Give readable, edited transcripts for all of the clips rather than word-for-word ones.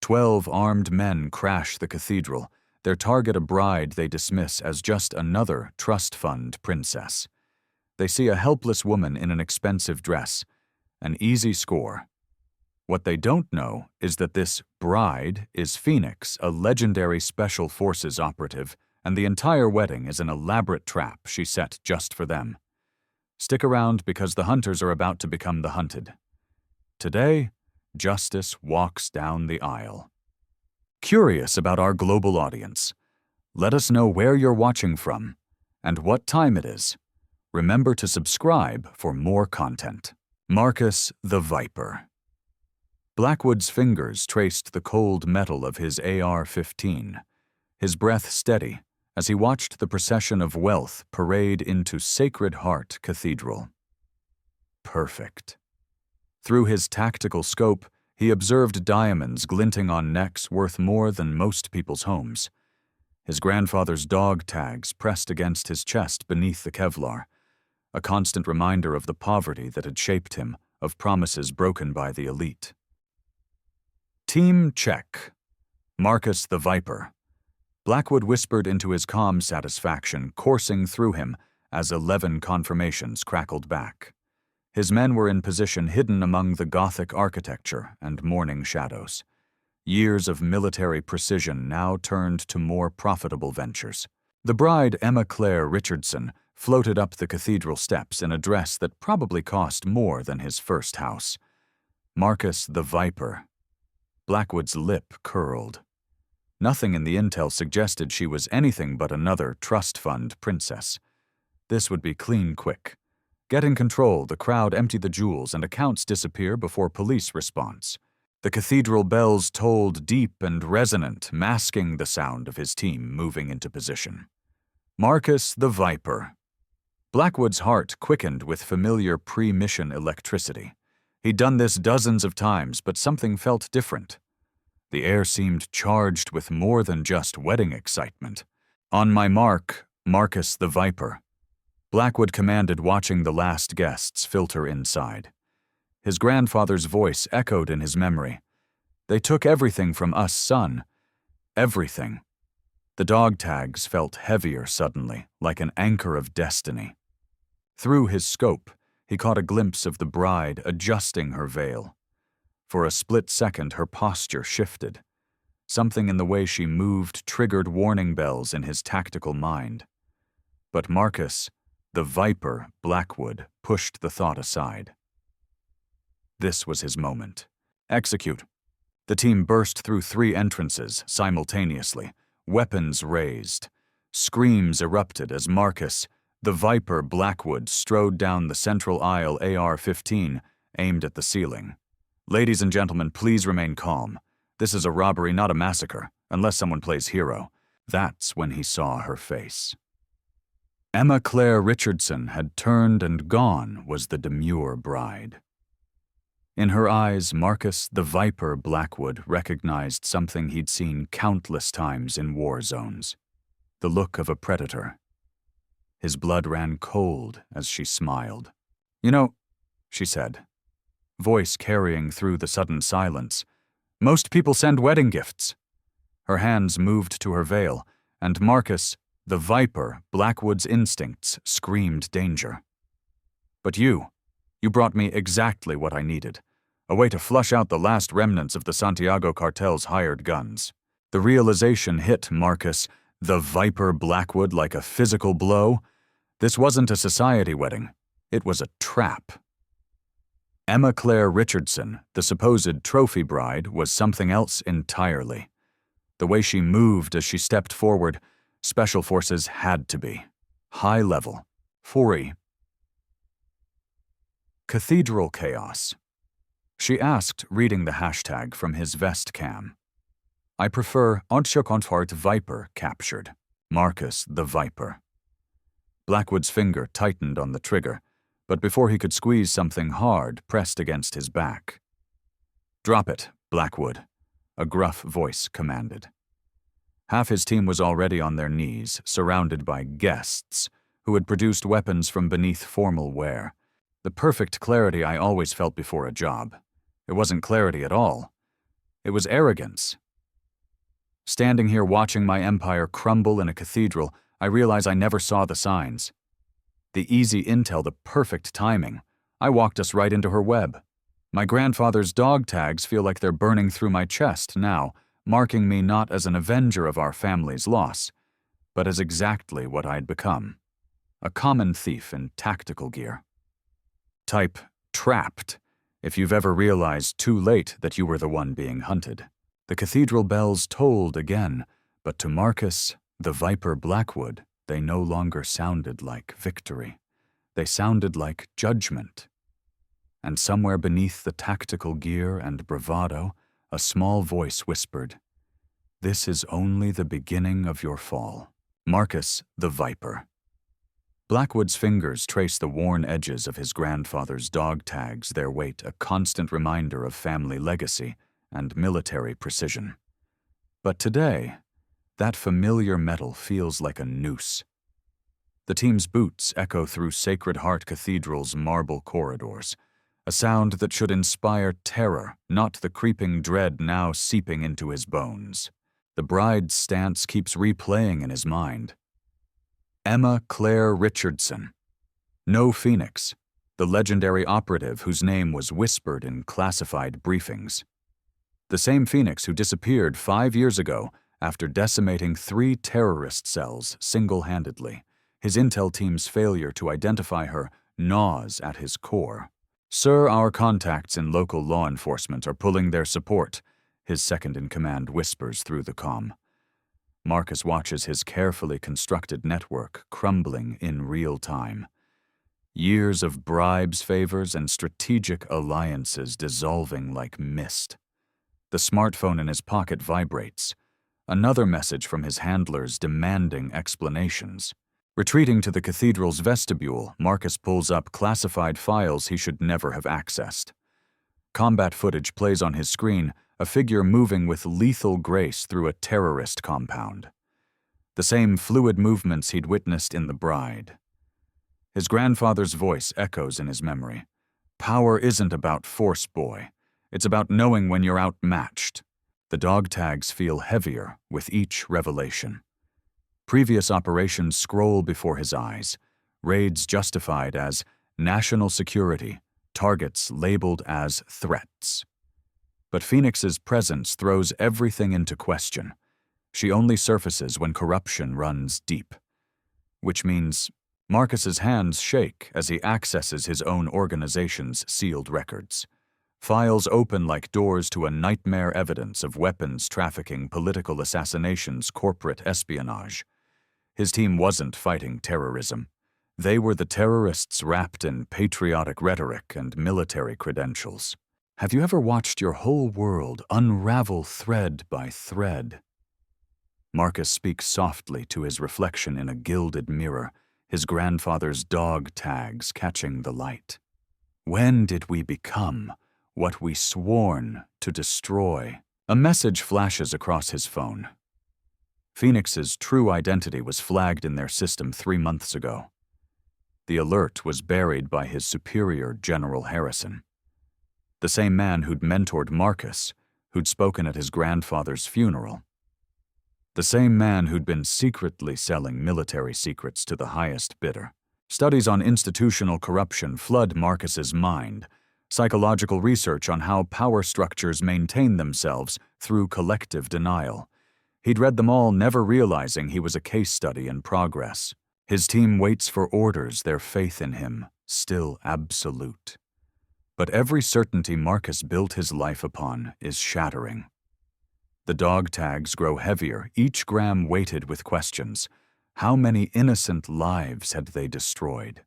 12 armed men crash the cathedral, their target a bride they dismiss as just another trust fund princess. They see a helpless woman in an expensive dress. An easy score. What they don't know is that this bride is Phoenix, a legendary special forces operative, and the entire wedding is an elaborate trap she set just for them. Stick around because the hunters are about to become the hunted. Today, justice walks down the aisle. Curious about our global audience? Let us know where you're watching from and what time it is. Remember to subscribe for more content. Marcus the Viper. Blackwood's fingers traced the cold metal of his AR-15, his breath steady as he watched the procession of wealth parade into Sacred Heart Cathedral. Perfect. Through his tactical scope, he observed diamonds glinting on necks worth more than most people's homes. His grandfather's dog tags pressed against his chest beneath the Kevlar, a constant reminder of the poverty that had shaped him, of promises broken by the elite. Team check. Marcus the Viper. Blackwood whispered into his calm satisfaction, coursing through him as 11 confirmations crackled back. His men were in position hidden among the Gothic architecture and morning shadows. Years of military precision now turned to more profitable ventures. The bride, Emma Claire Richardson, floated up the cathedral steps in a dress that probably cost more than his first house. Marcus the Viper. Blackwood's lip curled. Nothing in the intel suggested she was anything but another trust fund princess. This would be clean quick. Get in control, the crowd empty the jewels, and accounts disappear before police response. The cathedral bells tolled deep and resonant, masking the sound of his team moving into position. Marcus the Viper. Blackwood's heart quickened with familiar pre-mission electricity. He'd done this dozens of times, but something felt different. The air seemed charged with more than just wedding excitement. On my mark, Marcus the Viper. Blackwood commanded, watching the last guests filter inside. His grandfather's voice echoed in his memory. They took everything from us, son. Everything. The dog tags felt heavier suddenly, like an anchor of destiny. Through his scope, he caught a glimpse of the bride adjusting her veil. For a split second, her posture shifted. Something in the way she moved triggered warning bells in his tactical mind. But Marcus, the Viper, Blackwood, pushed the thought aside. This was his moment. Execute. The team burst through 3 entrances simultaneously, weapons raised. Screams erupted as Marcus, the Viper Blackwood, strode down the central aisle, AR-15, aimed at the ceiling. Ladies and gentlemen, please remain calm. This is a robbery, not a massacre, unless someone plays hero. That's when he saw her face. Emma Claire Richardson had turned, and gone was the demure bride. In her eyes, Marcus, the Viper Blackwood, recognized something he'd seen countless times in war zones. The look of a predator. His blood ran cold as she smiled. "You know," she said, voice carrying through the sudden silence, "most people send wedding gifts." Her hands moved to her veil, and Marcus, the Viper, Blackwood's instincts screamed danger. "But you brought me exactly what I needed. A way to flush out the last remnants of the Santiago cartel's hired guns." The realization hit Marcus, the Viper Blackwood, like a physical blow. This wasn't a society wedding. It was a trap. Emma Claire Richardson, the supposed trophy bride, was something else entirely. The way she moved as she stepped forward, Special Forces had to be. High level. 4E. Cathedral chaos. She asked, reading the hashtag from his vest cam. I prefer Ontschokonsfart Viper captured. Marcus the Viper. Blackwood's finger tightened on the trigger, but before he could squeeze, something hard pressed against his back. Drop it, Blackwood, a gruff voice commanded. Half his team was already on their knees, surrounded by guests who had produced weapons from beneath formal wear. The perfect clarity I always felt before a job. It wasn't clarity at all. It was arrogance. Standing here watching my empire crumble in a cathedral, I realize I never saw the signs. The easy intel, the perfect timing. I walked us right into her web. My grandfather's dog tags feel like they're burning through my chest now, marking me not as an avenger of our family's loss, but as exactly what I'd become. A common thief in tactical gear. Type trapped, if you've ever realized too late that you were the one being hunted. The cathedral bells tolled again, but to Marcus, the Viper Blackwood, they no longer sounded like victory. They sounded like judgment. And somewhere beneath the tactical gear and bravado, a small voice whispered, "This is only the beginning of your fall." Marcus, the Viper. Blackwood's fingers traced the worn edges of his grandfather's dog tags, their weight a constant reminder of family legacy and military precision. But today, that familiar metal feels like a noose. The team's boots echo through Sacred Heart Cathedral's marble corridors, a sound that should inspire terror, not the creeping dread now seeping into his bones. The bride's stance keeps replaying in his mind. Emma Claire Richardson. No Phoenix, the legendary operative whose name was whispered in classified briefings. The same Phoenix who disappeared 5 years ago after decimating 3 terrorist cells single-handedly. His intel team's failure to identify her gnaws at his core. "Sir, our contacts in local law enforcement are pulling their support," his second-in-command whispers through the comm. Marcus watches his carefully constructed network crumbling in real time. Years of bribes, favors, and strategic alliances dissolving like mist. The smartphone in his pocket vibrates. Another message from his handlers demanding explanations. Retreating to the cathedral's vestibule, Marcus pulls up classified files he should never have accessed. Combat footage plays on his screen, a figure moving with lethal grace through a terrorist compound. The same fluid movements he'd witnessed in The Bride. His grandfather's voice echoes in his memory. "Power isn't about force, boy. It's about knowing when you're outmatched." The dog tags feel heavier with each revelation. Previous operations scroll before his eyes, raids justified as national security, targets labeled as threats. But Phoenix's presence throws everything into question. She only surfaces when corruption runs deep. Which means Marcus's hands shake as he accesses his own organization's sealed records. Files open like doors to a nightmare evidence of weapons trafficking, political assassinations, corporate espionage. His team wasn't fighting terrorism. They were the terrorists wrapped in patriotic rhetoric and military credentials. Have you ever watched your whole world unravel thread by thread? Marcus speaks softly to his reflection in a gilded mirror, his grandfather's dog tags catching the light. When did we become what we sworn to destroy? A message flashes across his phone. Phoenix's true identity was flagged in their system 3 months ago. The alert was buried by his superior, General Harrison. The same man who'd mentored Marcus, who'd spoken at his grandfather's funeral. The same man who'd been secretly selling military secrets to the highest bidder. Studies on institutional corruption flood Marcus's mind, psychological research on how power structures maintain themselves through collective denial. He'd read them all, never realizing he was a case study in progress. His team waits for orders, their faith in him still absolute. But every certainty Marcus built his life upon is shattering. The dog tags grow heavier, each gram weighted with questions. How many innocent lives had they destroyed?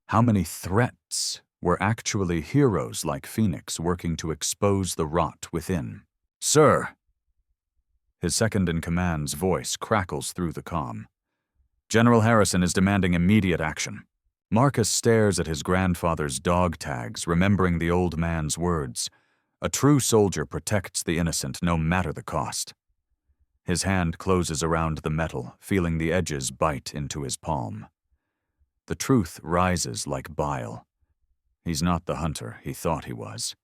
How many threats were actually heroes like Phoenix working to expose the rot within? "Sir!" His second-in-command's voice crackles through the comm. "General Harrison is demanding immediate action." Marcus stares at his grandfather's dog tags, remembering the old man's words. A true soldier protects the innocent no matter the cost. His hand closes around the metal, feeling the edges bite into his palm. The truth rises like bile. He's not the hunter he thought he was.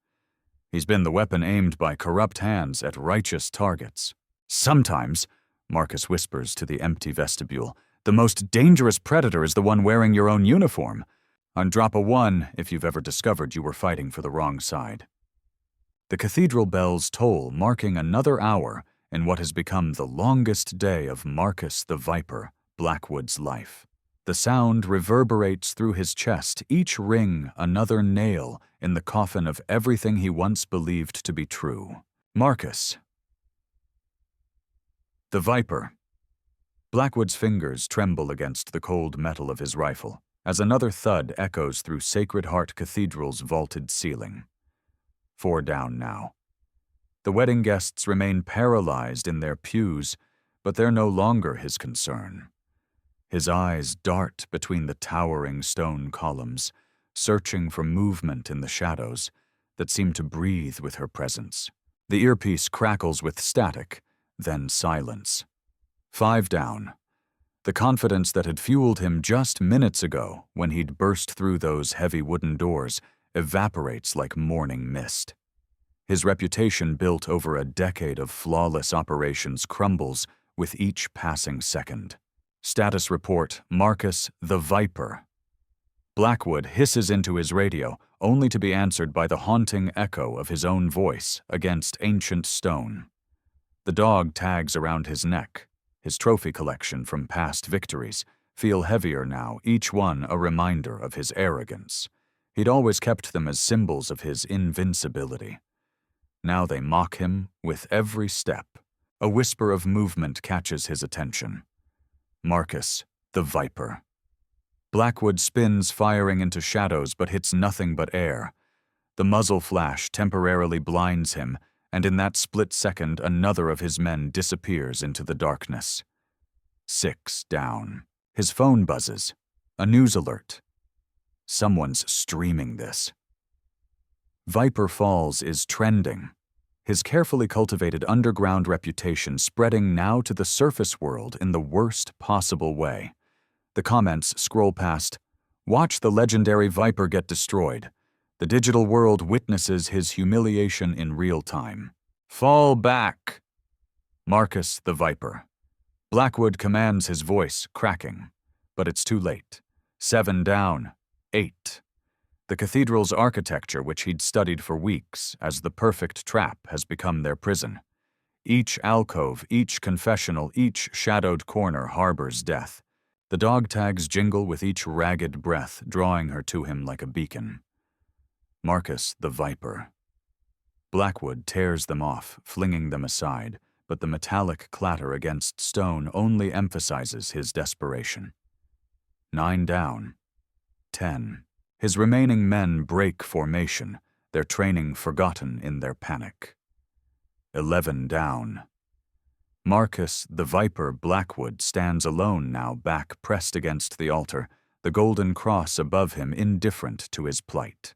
He's been the weapon aimed by corrupt hands at righteous targets. Sometimes, Marcus whispers to the empty vestibule, the most dangerous predator is the one wearing your own uniform. On drop a 1 if you've ever discovered you were fighting for the wrong side. The cathedral bells toll, marking another hour in what has become the longest day of Marcus the Viper, Blackwood's life. The sound reverberates through his chest, each ring another nail in the coffin of everything he once believed to be true. Marcus, the Viper. Blackwood's fingers tremble against the cold metal of his rifle as another thud echoes through Sacred Heart Cathedral's vaulted ceiling. 4 down now. The wedding guests remain paralyzed in their pews, but they're no longer his concern. His eyes dart between the towering stone columns, searching for movement in the shadows that seem to breathe with her presence. The earpiece crackles with static, then silence. 5 down. The confidence that had fueled him just minutes ago when he'd burst through those heavy wooden doors evaporates like morning mist. His reputation built over a decade of flawless operations crumbles with each passing second. Status report, Marcus the Viper. Blackwood hisses into his radio, only to be answered by the haunting echo of his own voice against ancient stone. The dog tags around his neck, his trophy collection from past victories, feel heavier now, each one a reminder of his arrogance. He'd always kept them as symbols of his invincibility. Now they mock him with every step. A whisper of movement catches his attention. Marcus, the Viper. Blackwood spins, firing into shadows, but hits nothing but air. The muzzle flash temporarily blinds him, and in that split second, another of his men disappears into the darkness. 6 down. His phone buzzes. A news alert. Someone's streaming this. Viper Falls is trending. His carefully cultivated underground reputation spreading now to the surface world in the worst possible way. The comments scroll past, "Watch the legendary Viper get destroyed. The digital world witnesses his humiliation in real time. Fall back." Marcus the Viper. Blackwood commands his voice, cracking. But it's too late. 7 down. 8. The cathedral's architecture, which he'd studied for weeks as the perfect trap, has become their prison. Each alcove, each confessional, each shadowed corner harbors death. The dog tags jingle with each ragged breath, drawing her to him like a beacon. Marcus the Viper. Blackwood tears them off, flinging them aside, but the metallic clatter against stone only emphasizes his desperation. 9 down. 10. His remaining men break formation, their training forgotten in their panic. 11 down. Marcus the Viper Blackwood stands alone now, back pressed against the altar, the golden cross above him indifferent to his plight.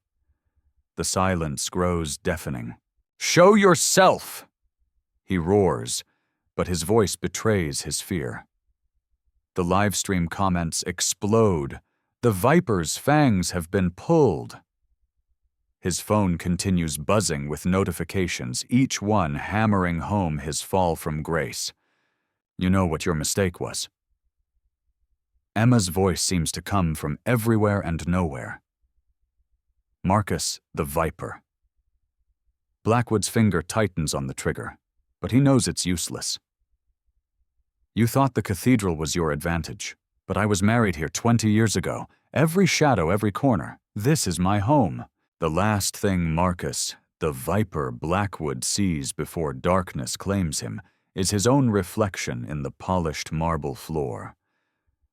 The silence grows deafening. "Show yourself!" He roars, but his voice betrays his fear. The livestream comments explode. The Viper's fangs have been pulled. His phone continues buzzing with notifications, each one hammering home his fall from grace. "You know what your mistake was." Emma's voice seems to come from everywhere and nowhere. Marcus the Viper. Blackwood's finger tightens on the trigger, but he knows it's useless. "You thought the cathedral was your advantage, but I was married here 20 years ago. Every shadow, every corner. This is my home." The last thing Marcus, the Viper Blackwood, sees before darkness claims him is his own reflection in the polished marble floor.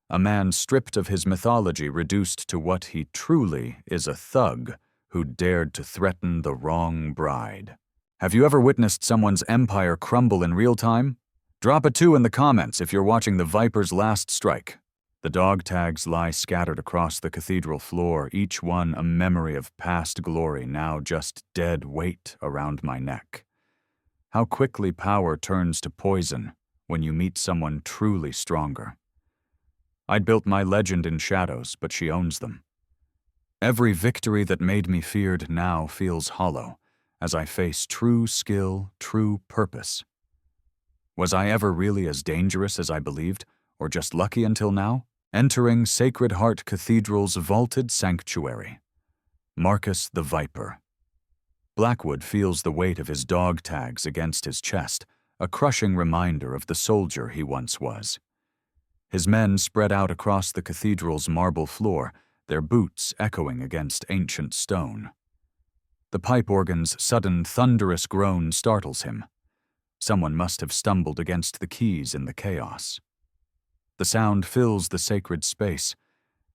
A man stripped of his mythology, reduced to what he truly is, a thug who dared to threaten the wrong bride. Have you ever witnessed someone's empire crumble in real time? Drop a 2 in the comments if you're watching the Viper's last strike. The dog tags lie scattered across the cathedral floor, each one a memory of past glory, now just dead weight around my neck. How quickly power turns to poison when you meet someone truly stronger. I'd built my legend in shadows, but she owns them. Every victory that made me feared now feels hollow, as I face true skill, true purpose. Was I ever really as dangerous as I believed, or just lucky until now? Entering Sacred Heart Cathedral's vaulted sanctuary. Marcus the Viper. Blackwood feels the weight of his dog tags against his chest, a crushing reminder of the soldier he once was. His men spread out across the cathedral's marble floor, their boots echoing against ancient stone. The pipe organ's sudden thunderous groan startles him. Someone must have stumbled against the keys in the chaos. The sound fills the sacred space,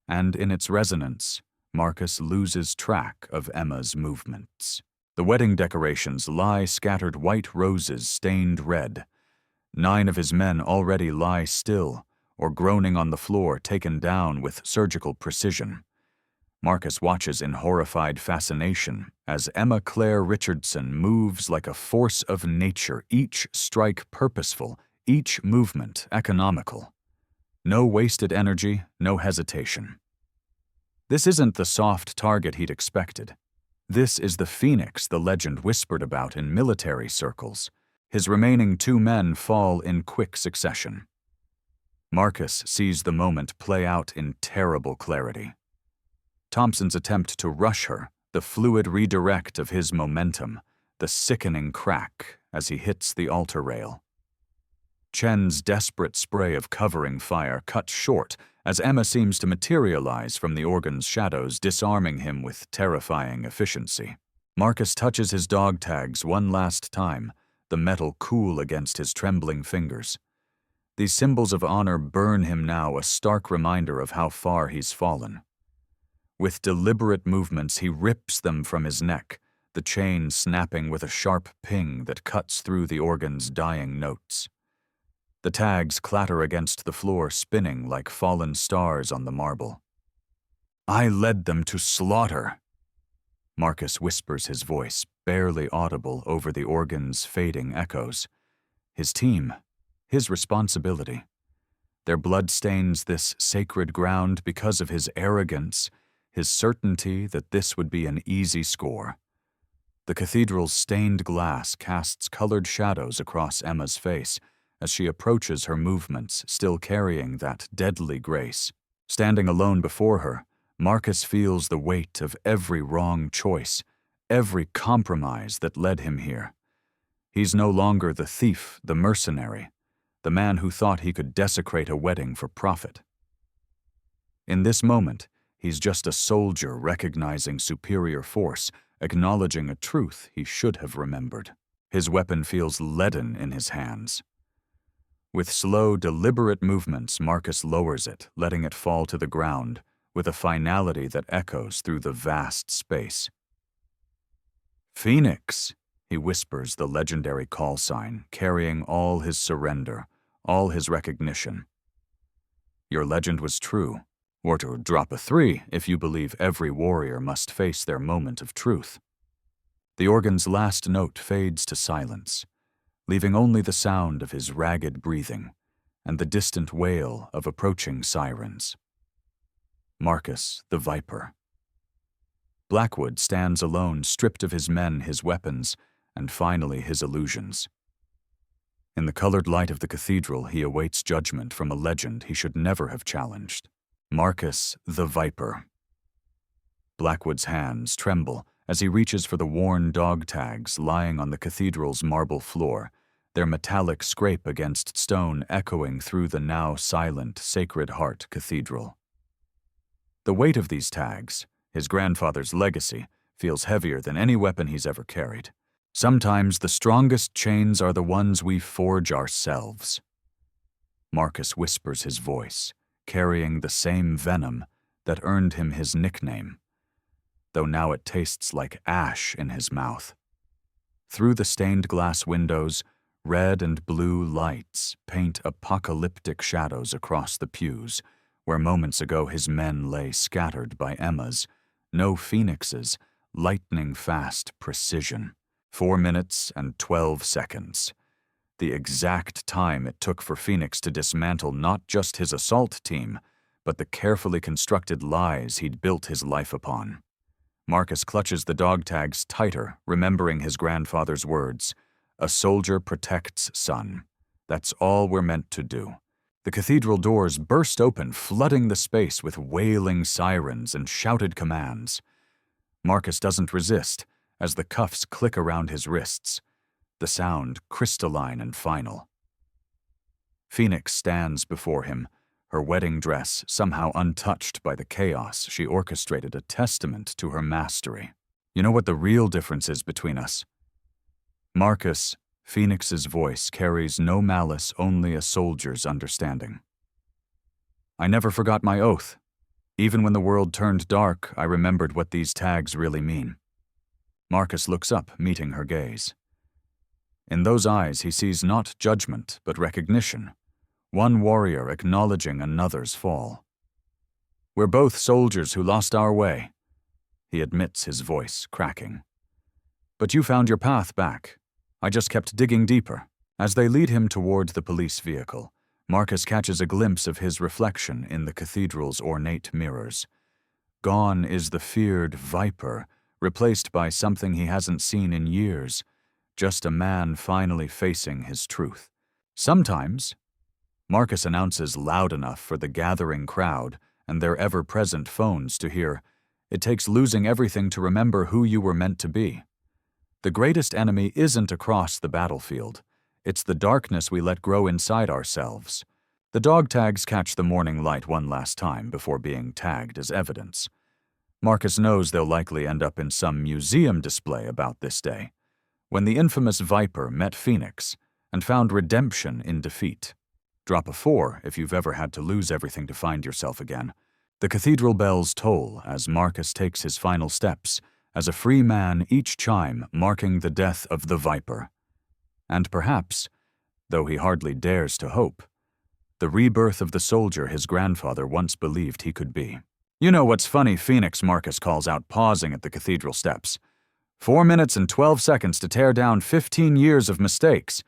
and in its resonance, Marcus loses track of Emma's movements. The wedding decorations lie scattered white roses stained red. 9 of his men already lie still, or groaning on the floor taken down with surgical precision. Marcus watches in horrified fascination as Emma Claire Richardson moves like a force of nature, each strike purposeful, each movement economical. No wasted energy, no hesitation. This isn't the soft target he'd expected. This is the phoenix the legend whispered about in military circles. His remaining 2 men fall in quick succession. Marcus sees the moment play out in terrible clarity. Thompson's attempt to rush her, the fluid redirect of his momentum, the sickening crack as he hits the altar rail. Chen's desperate spray of covering fire cuts short as Emma seems to materialize from the organ's shadows, disarming him with terrifying efficiency. Marcus touches his dog tags one last time, the metal cool against his trembling fingers. These symbols of honor burn him now, a stark reminder of how far he's fallen. With deliberate movements, he rips them from his neck, the chain snapping with a sharp ping that cuts through the organ's dying notes. The tags clatter against the floor, spinning like fallen stars on the marble. "I led them to slaughter," Marcus whispers, his voice barely audible over the organ's fading echoes. His team, his responsibility. Their blood stains this sacred ground because of his arrogance, his certainty that this would be an easy score. The cathedral's stained glass casts colored shadows across Emma's face as she approaches her movements, still carrying that deadly grace. Standing alone before her, Marcus feels the weight of every wrong choice, every compromise that led him here. He's no longer the thief, the mercenary, the man who thought he could desecrate a wedding for profit. In this moment, he's just a soldier recognizing superior force, acknowledging a truth he should have remembered. His weapon feels leaden in his hands. With slow, deliberate movements, Marcus lowers it, letting it fall to the ground, with a finality that echoes through the vast space. "Phoenix," he whispers the legendary call sign, carrying all his surrender, all his recognition. Your legend was true, or to drop a 3 if you believe every warrior must face their moment of truth. The organ's last note fades to silence, leaving only the sound of his ragged breathing and the distant wail of approaching sirens. Marcus the Viper. Blackwood stands alone, stripped of his men, his weapons, and finally his illusions. In the colored light of the cathedral, he awaits judgment from a legend he should never have challenged. Marcus the Viper. Blackwood's hands tremble as he reaches for the worn dog tags lying on the cathedral's marble floor, their metallic scrape against stone echoing through the now silent Sacred Heart Cathedral. The weight of these tags, his grandfather's legacy, feels heavier than any weapon he's ever carried. Sometimes the strongest chains are the ones we forge ourselves. Marcus whispers his voice, carrying the same venom that earned him his nickname, though now it tastes like ash in his mouth. Through the stained glass windows, red and blue lights paint apocalyptic shadows across the pews, where moments ago his men lay scattered by Emma's, no phoenixes, lightning-fast precision. 4 minutes and 12 seconds. The exact time it took for Phoenix to dismantle not just his assault team, but the carefully constructed lies he'd built his life upon. Marcus clutches the dog tags tighter, remembering his grandfather's words. A soldier protects son. That's all we're meant to do. The cathedral doors burst open, flooding the space with wailing sirens and shouted commands. Marcus doesn't resist, as the cuffs click around his wrists, the sound crystalline and final. Phoenix stands before him, her wedding dress somehow untouched by the chaos she orchestrated, a testament to her mastery. You know what the real difference is between us? Marcus, Phoenix's voice carries no malice, only a soldier's understanding. I never forgot my oath. Even when the world turned dark, I remembered what these tags really mean. Marcus looks up, meeting her gaze. In those eyes, he sees not judgment, but recognition. One warrior acknowledging another's fall. We're both soldiers who lost our way, he admits, his voice cracking. But you found your path back. I just kept digging deeper. As they lead him toward the police vehicle, Marcus catches a glimpse of his reflection in the cathedral's ornate mirrors. Gone is the feared viper, replaced by something he hasn't seen in years, just a man finally facing his truth. Sometimes, Marcus announces loud enough for the gathering crowd and their ever-present phones to hear, it takes losing everything to remember who you were meant to be. The greatest enemy isn't across the battlefield. It's the darkness we let grow inside ourselves. The dog tags catch the morning light one last time before being tagged as evidence. Marcus knows they'll likely end up in some museum display about this day, when the infamous Viper met Phoenix and found redemption in defeat. Drop a 4 if you've ever had to lose everything to find yourself again. The cathedral bells toll as Marcus takes his final steps, as a free man, each chime marking the death of the Viper. And perhaps, though he hardly dares to hope, the rebirth of the soldier his grandfather once believed he could be. You know what's funny, Phoenix, Marcus calls out, pausing at the cathedral steps. 4 minutes and 12 seconds to tear down 15 years of mistakes.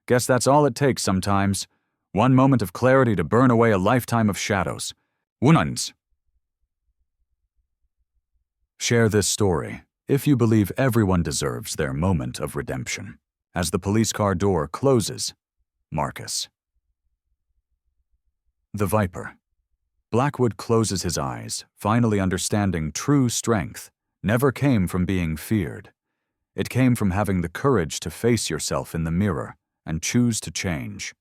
Guess that's all it takes sometimes. One moment of clarity to burn away a lifetime of shadows. Wunans. Share this story if you believe everyone deserves their moment of redemption. As the police car door closes, Marcus. The Viper. Blackwood closes his eyes, finally understanding true strength never came from being feared. It came from having the courage to face yourself in the mirror and choose to change.